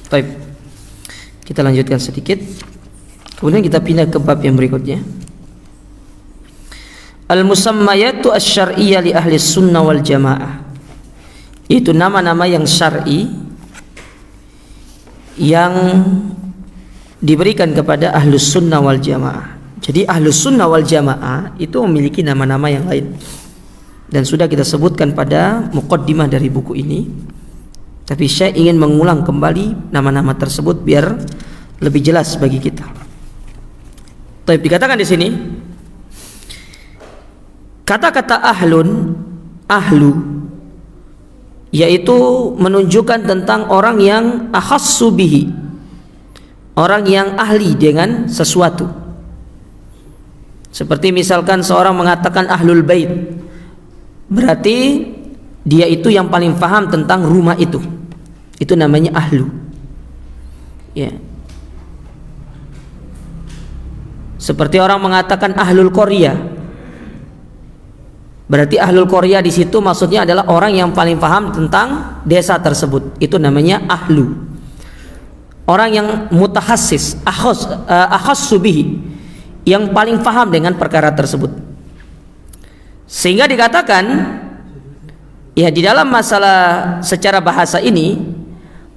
Baik, kita lanjutkan sedikit. Kemudian kita pindah ke bab yang berikutnya. Al-musammayatu asy-syar'iyyah li ahli sunnah wal jamaah. Itu nama-nama yang syar'i yang diberikan kepada ahlus sunnah wal jamaah. Jadi ahlus sunnah wal jamaah itu memiliki nama-nama yang lain, dan sudah kita sebutkan pada muqaddimah dari buku ini. Tapi saya ingin mengulang kembali nama-nama tersebut biar lebih jelas bagi kita. Tapi dikatakan di sini kata-kata ahlun, ahlu, yaitu menunjukkan tentang orang yang akhassu bihi, orang yang ahli dengan sesuatu. Seperti misalkan seorang mengatakan ahlul bait, berarti dia itu yang paling paham tentang rumah itu namanya ahlu, ya. Seperti orang mengatakan ahlul qaryah, berarti ahlul qaryah di situ maksudnya adalah orang yang paling paham tentang desa tersebut, itu namanya ahlu. Orang yang mutahassis, akhassu bihi, yang paling paham dengan perkara tersebut. Sehingga dikatakan, ya, di dalam masalah secara bahasa ini,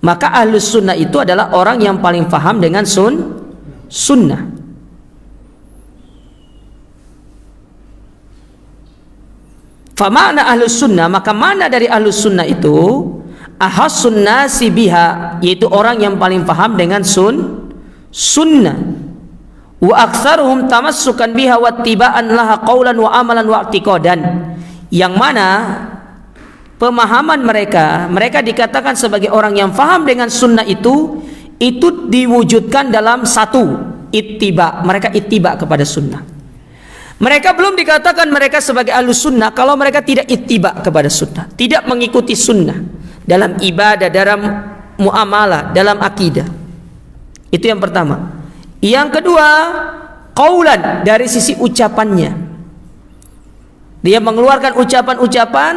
maka ahlus sunnah itu adalah orang yang paling paham dengan sunnah. Fama'na ahlus sunnah, maka mana dari ahlus sunnah itu? Ahassun nasi biha, yaitu orang yang paling paham dengan sunnah. Wa aktsaruhum tamassukan biha wattiba'an laha qaulan wa amalan wa i'tiqadan, yang mana pemahaman mereka dikatakan sebagai orang yang paham dengan sunnah itu diwujudkan dalam satu, ittiba, mereka ittiba kepada sunnah. Mereka belum dikatakan mereka sebagai ahlus sunnah kalau mereka tidak ittiba kepada sunnah, tidak mengikuti sunnah dalam ibadah, dalam muamalah, dalam akidah. Itu yang pertama. Yang kedua, qaulan, dari sisi ucapannya, dia mengeluarkan ucapan-ucapan,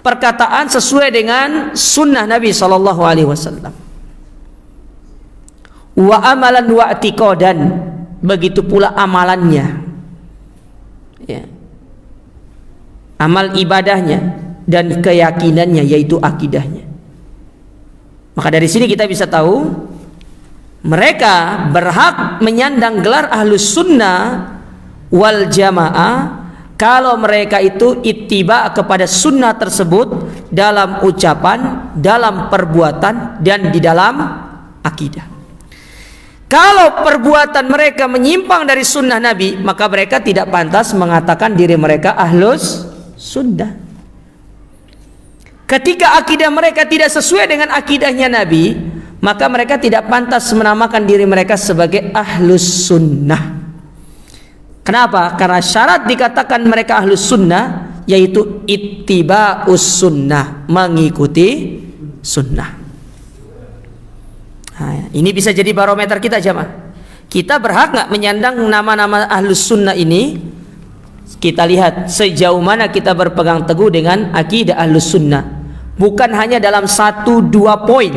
perkataan sesuai dengan sunnah Nabi sallallahu alaihi wasallam. Wa amalan wa i'tiqadan, begitu pula amalannya, ya, amal ibadahnya dan keyakinannya, yaitu akidahnya. Maka dari sini kita bisa tahu mereka berhak menyandang gelar ahlus sunnah wal jamaah kalau mereka itu ittiba kepada sunnah tersebut dalam ucapan, dalam perbuatan, dan di dalam akidah. Kalau perbuatan mereka menyimpang dari sunnah Nabi, maka mereka tidak pantas mengatakan diri mereka ahlus sunnah. Ketika akidah mereka tidak sesuai dengan akidahnya Nabi, maka mereka tidak pantas menamakan diri mereka sebagai ahlus sunnah. Kenapa? Karena syarat dikatakan mereka ahlus sunnah yaitu ittiba'us sunnah, mengikuti sunnah. Nah, ini bisa jadi barometer kita, jamaah. Kita berhak nggak menyandang nama-nama ahlus sunnah ini? Kita lihat sejauh mana kita berpegang teguh dengan akidah ahlus sunnah. Bukan hanya dalam 1-2 poin,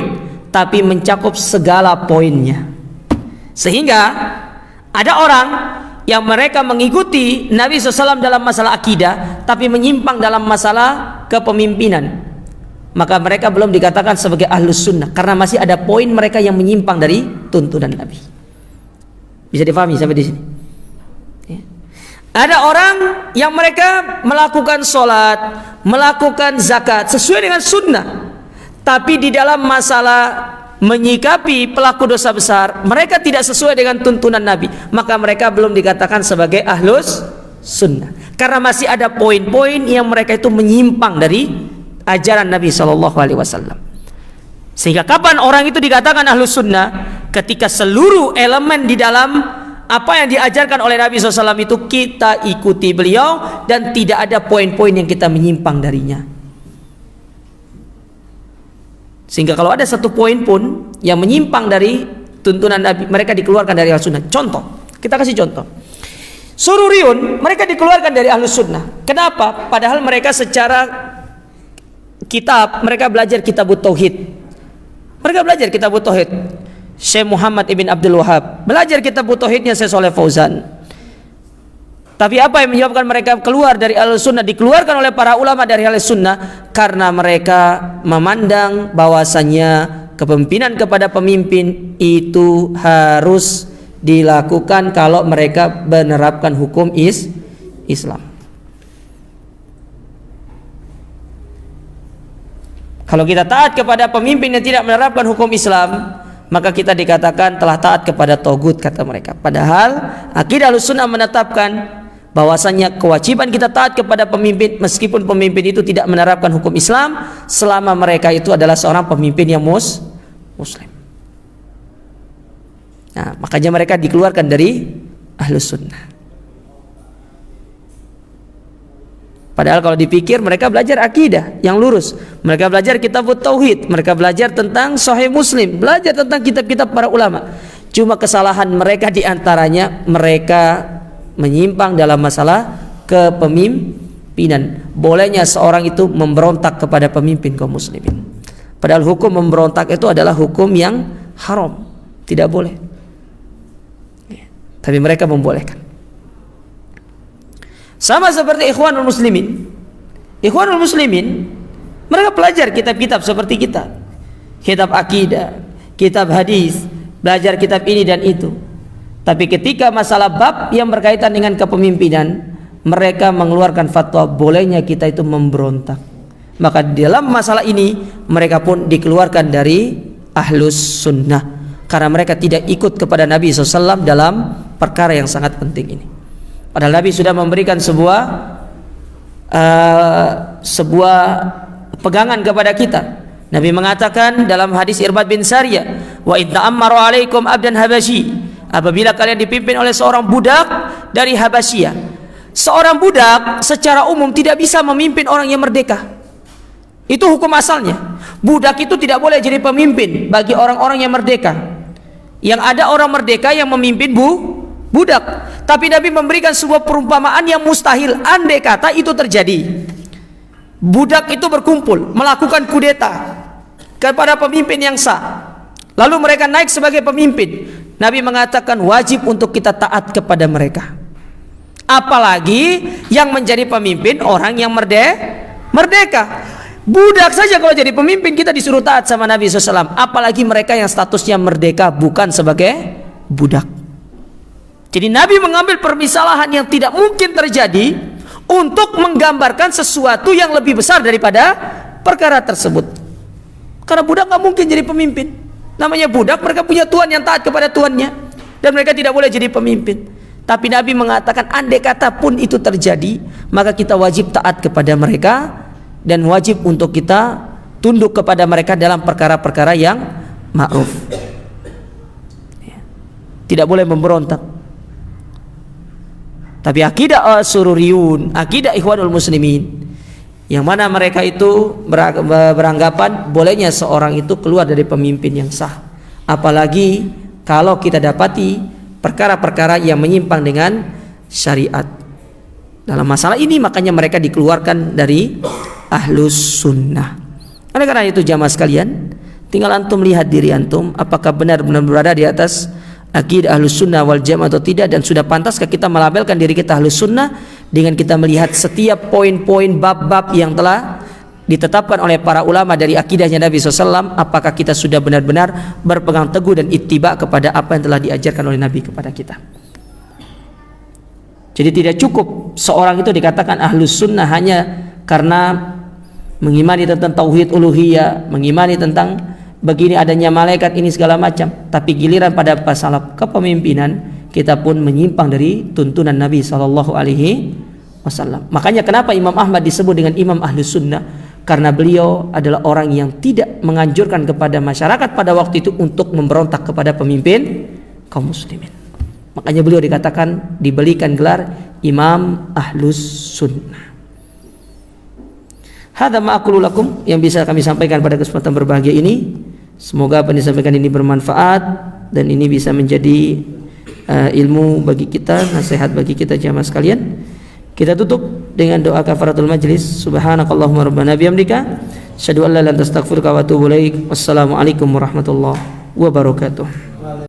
tapi mencakup segala poinnya. Sehingga ada orang yang mereka mengikuti Nabi SAW dalam masalah akidah, tapi menyimpang dalam masalah kepemimpinan, maka mereka belum dikatakan sebagai ahlus sunnah, karena masih ada poin mereka yang menyimpang dari tuntunan Nabi. Bisa difahami sampai di sini? Ya. Ada orang yang mereka melakukan sholat, melakukan zakat sesuai dengan sunnah, tapi di dalam masalah menyikapi pelaku dosa besar mereka tidak sesuai dengan tuntunan Nabi, maka mereka belum dikatakan sebagai ahlus sunnah, karena masih ada poin-poin yang mereka itu menyimpang dari ajaran Nabi SAW. Sehingga kapan orang itu dikatakan ahlus sunnah? Ketika seluruh elemen di dalam apa yang diajarkan oleh Nabi SAW itu kita ikuti beliau, dan tidak ada poin-poin yang kita menyimpang darinya. Sehingga kalau ada satu poin pun yang menyimpang dari tuntunan Nabi, mereka dikeluarkan dari ahlus sunnah. Contoh, kita kasih contoh. Sururiyun, mereka dikeluarkan dari ahlus sunnah. Kenapa? Padahal mereka secara kitab, mereka belajar kitab tauhid. Mereka belajar kitab tauhid Syekh Muhammad ibn Abdul Wahab, belajar kitab tauhidnya Syekh Shalih Fauzan. Tapi apa yang menyebabkan mereka keluar dari Ahlussunnah, dikeluarkan oleh para ulama dari Ahlussunnah? Karena mereka memandang bahwasannya kepemimpinan kepada pemimpin itu harus dilakukan kalau mereka menerapkan hukum Islam. Kalau kita taat kepada pemimpin yang tidak menerapkan hukum Islam, maka kita dikatakan telah taat kepada togut, kata mereka. Padahal akidah Ahlussunnah menetapkan bahwasanya kewajiban kita taat kepada pemimpin meskipun pemimpin itu tidak menerapkan hukum Islam, selama mereka itu adalah seorang pemimpin yang muslim. Nah, makanya mereka dikeluarkan dari Ahlussunnah. Padahal kalau dipikir mereka belajar akidah yang lurus, mereka belajar kitab tauhid, mereka belajar tentang Sahih Muslim, belajar tentang kitab-kitab para ulama. Cuma kesalahan mereka diantaranya mereka menyimpang dalam masalah kepemimpinan. Bolehnya seorang itu memberontak kepada pemimpin kaum muslimin, padahal hukum memberontak itu adalah hukum yang haram, tidak boleh. Tapi mereka membolehkan. Sama seperti Ikhwanul Muslimin. Ikhwanul Muslimin mereka belajar kitab-kitab seperti kita, kitab akidah, kitab hadis, belajar kitab ini dan itu. Tapi ketika masalah bab yang berkaitan dengan kepemimpinan, mereka mengeluarkan fatwa bolehnya kita itu memberontak. Maka dalam masalah ini mereka pun dikeluarkan dari Ahlus Sunnah, karena mereka tidak ikut kepada Nabi SAW dalam perkara yang sangat penting ini. Padahal Nabi sudah memberikan sebuah pegangan kepada kita. Nabi mengatakan dalam hadis Irbad bin Sariyah, wa idza ammaru alaikum abdan habasyi, apabila kalian dipimpin oleh seorang budak dari Habasyia. Seorang budak secara umum tidak bisa memimpin orang yang merdeka. Itu hukum asalnya. Budak itu tidak boleh jadi pemimpin bagi orang-orang yang merdeka. Yang ada orang merdeka yang memimpin budak. Tapi Nabi memberikan sebuah perumpamaan yang mustahil andai kata itu terjadi. Budak itu berkumpul melakukan kudeta kepada pemimpin yang sah, lalu mereka naik sebagai pemimpin. Nabi mengatakan wajib untuk kita taat kepada mereka. Apalagi yang menjadi pemimpin orang yang merdeka. Budak saja kalau jadi pemimpin kita disuruh taat sama Nabi SAW. Apalagi mereka yang statusnya merdeka bukan sebagai budak. Jadi Nabi mengambil permisalahan yang tidak mungkin terjadi untuk menggambarkan sesuatu yang lebih besar daripada perkara tersebut. Karena budak nggak mungkin jadi pemimpin. Namanya budak, mereka punya tuan yang taat kepada tuannya, dan mereka tidak boleh jadi pemimpin. Tapi Nabi mengatakan andai kata pun itu terjadi, maka kita wajib taat kepada mereka dan wajib untuk kita tunduk kepada mereka dalam perkara-perkara yang ma'ruf. Tidak boleh memberontak. Tapi akidah Sururiyun, akidah Ikhwanul Muslimin, yang mana mereka itu beranggapan bolehnya seorang itu keluar dari pemimpin yang sah. Apalagi kalau kita dapati perkara-perkara yang menyimpang dengan syariat. Dalam masalah ini makanya mereka dikeluarkan dari Ahlus Sunnah. Oleh karena itu jamaah sekalian, tinggal antum lihat diri antum apakah benar-benar berada di atas akidah Ahlus Sunnah wal Jamaah atau tidak, dan sudah pantaskah kita melabelkan diri kita Ahlus Sunnah dengan kita melihat setiap poin-poin bab-bab yang telah ditetapkan oleh para ulama dari akidahnya Nabi SAW. Apakah kita sudah benar-benar berpegang teguh dan ittiba kepada apa yang telah diajarkan oleh Nabi kepada kita. Jadi tidak cukup seorang itu dikatakan Ahlus Sunnah hanya karena mengimani tentang tauhid uluhiyah, mengimani tentang begini adanya malaikat ini segala macam, tapi giliran pada masalah kepemimpinan kita pun menyimpang dari tuntunan Nabi SAW. Makanya kenapa Imam Ahmad disebut dengan Imam Ahlus Sunnah, karena beliau adalah orang yang tidak menganjurkan kepada masyarakat pada waktu itu untuk memberontak kepada pemimpin kaum muslimin. Makanya beliau dikatakan, diberikan gelar Imam Ahlus Sunnah. Hadza ma aqulu lakum, yang bisa kami sampaikan pada kesempatan berbahagia ini. Semoga apa yang disampaikan ini bermanfaat dan ini bisa menjadi ilmu bagi kita, nasihat bagi kita jamaah sekalian. Kita tutup dengan doa kafaratul majlis. Subhanakallahumma rabbana bihamdika Asyhadu an la ilaha illa anta astaghfiruka wa atubu ilaik. Wassalamualaikum warahmatullahi wabarakatuh.